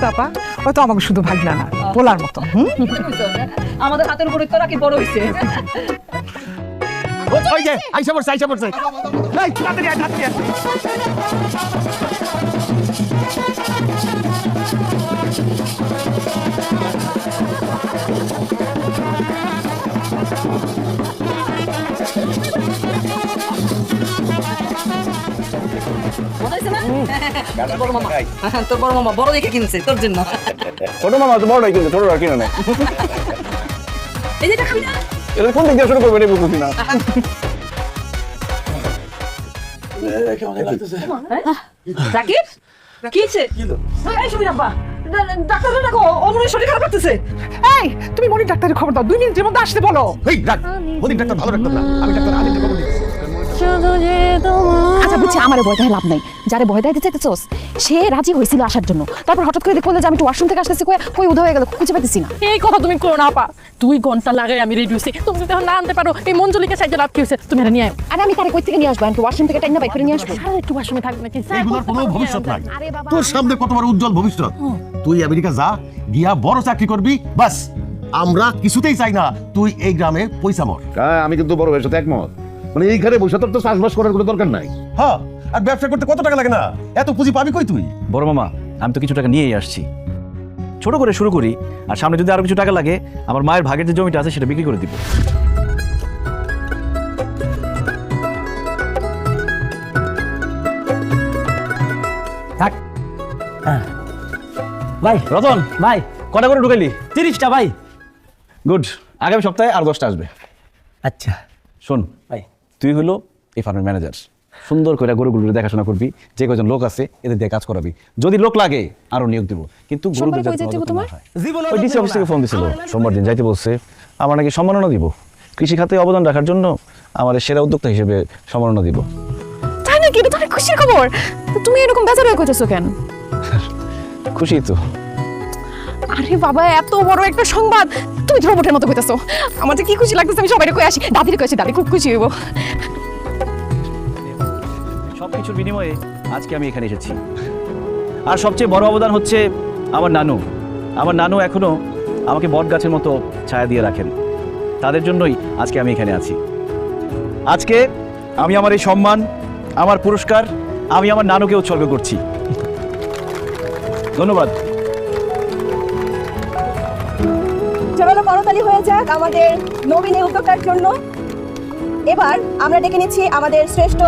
তাপা ও তো আমাকে শুধু ভাগনা না বলার মতো আমাদের হাতের উপরে তোরা কি বড় হইছে ওই যে আইসা পড়ছে এই তাড়াতাড়ি আয় তাড়াতাড়ি আয়। মজা হইছে না বড় মামা তোর বড় মামা বড় দেখে কিনছে তোর জন্য ছোট মামা তো বড়ই কিন্তু ছোট আর কিনা নেই এই যে এটা খাবি না এটা কোন দিক দিয়ে শুরু করবে বুঝতেছি না রাকিব কি হইছে এই সুবির আব্বা ডাক্তার ডাকো অমরের শরীর খারাপ লাগতেছে এই তুমি মনির ডাক্তারের খবর দাও 2 মিনিটের মধ্যে আসতে বলো এই রাখ ওদিক ডাক্তার ভালো ডাক্তার না আমি ডাক্তার আদিত্যকে খবর দিচ্ছি আচ্ছা বুঝছি আমার ভয় দেয় লাভ নাই যারে ভয় দেয় চাইতেছস সে রাজি হয়েছিল আসার জন্য তারপর হঠাৎ করে দেখলো যে আমি একটু ওয়াশরুম থেকে আসতেছি কই উধা হয়ে গেল খুঁজে পাইতেছি না এই কথা তুমি করো না আপা 2 ঘন্টা লাগাই আমি রেডি হইছি তুমি যদি এখন না আনতে পারো এই মঞ্জুলিকে সাইজে লাভ কি হইছে তুমি এটা নিয়ে আয় আরে আমি তারে কই থেকে নিয়ে আসবো আমি ওয়াশরুম থেকে টাইনা বাইক করে নিয়ে আসবো আর একটু ওয়াশরুমে থাকবে নাকি এইগুলোর কোনো ভবিষ্যৎ নাই আরে বাবা তোর সামনে কত বড় উজ্জ্বল ভবিষ্যৎ তুই আমেরিকা যা গিয়া বড় চাকরি করবি বাস আমরা কিছুতেই চাই না তুই এই গ্রামে পয়সা মর হ্যাঁ আমি কিন্তু বড় ভাইয়ের সাথে একমত মানে এইখানে বসে তোর তো চাষবাস করার কোনো দরকার নাই। হ্যাঁ আর ব্যবসা করতে কত টাকা লাগে না এত পুঁজি পাবি কই তুই বড় মামা আমি তো কিছু টাকা নিয়েই আসছি ছোট করে শুরু করি আর সামনে যদি আরো কিছু টাকা লাগে আমার মায়ের ভাগের যে জমিটা আছে সেটা বিক্রি করে দিব ভাই রতন ভাই কটা করে ঢুকাইলি 30টা ভাই। গুড আগামী সপ্তাহে আর 10টা আসবে আচ্ছা শোন ভাই। তুই হলো এই ফার্মের ম্যানেজার সুন্দর করে গরুগুলো দেখাশোনা করবি যে কজন লোক আছে এদের দিয়ে কাজ করাবি যদি লোক লাগে আরো নিয়োগ দিব কিন্তু সোমবার কই যাইতে হবে তোমার? ওই ডিসি অফিস থেকে ফোন দিছিল সোমবার দিন যাইতে বলছে আমার নাকি সম্মাননা দিব কৃষি খাতে অবদান রাখার জন্য আমার সেরা উদ্যোক্তা হিসেবে সম্মাননা দিব তাই নাকি এটা তো অনেক খুশির খবর তুমি এরকম বেজার হয়ে কইতেছো কেন খুশি তো আরে বাবা এত বড় একটা সংবাদ তুমি রোবটের মতো কইতেছো আমার যে কি খুশি লাগতেছে আমি সবাইকে কই আসি দাদির কইছি দাদি খুব খুশি হইব সবকিছুর বিনিময়ে আজকে আমি এখানে এসেছি আর সবচেয়ে বড় অবদান হচ্ছে আমার নানু এখনো আমাকে বট গাছের মতো ছায়া দিয়ে রাখেন তাদের জন্যই আজকে আমি এখানে আছি আজকে আমি আমার এই সম্মান আমার পুরস্কার আমি আমার নানুকে উৎসর্গ করছি ধন্যবাদ চলো করতালি হয়ে যাক আমাদের নবীন এই উদ্যোক্তার জন্য। এবার আমরা ডেকে নিচ্ছি আমাদের শ্রেষ্ঠ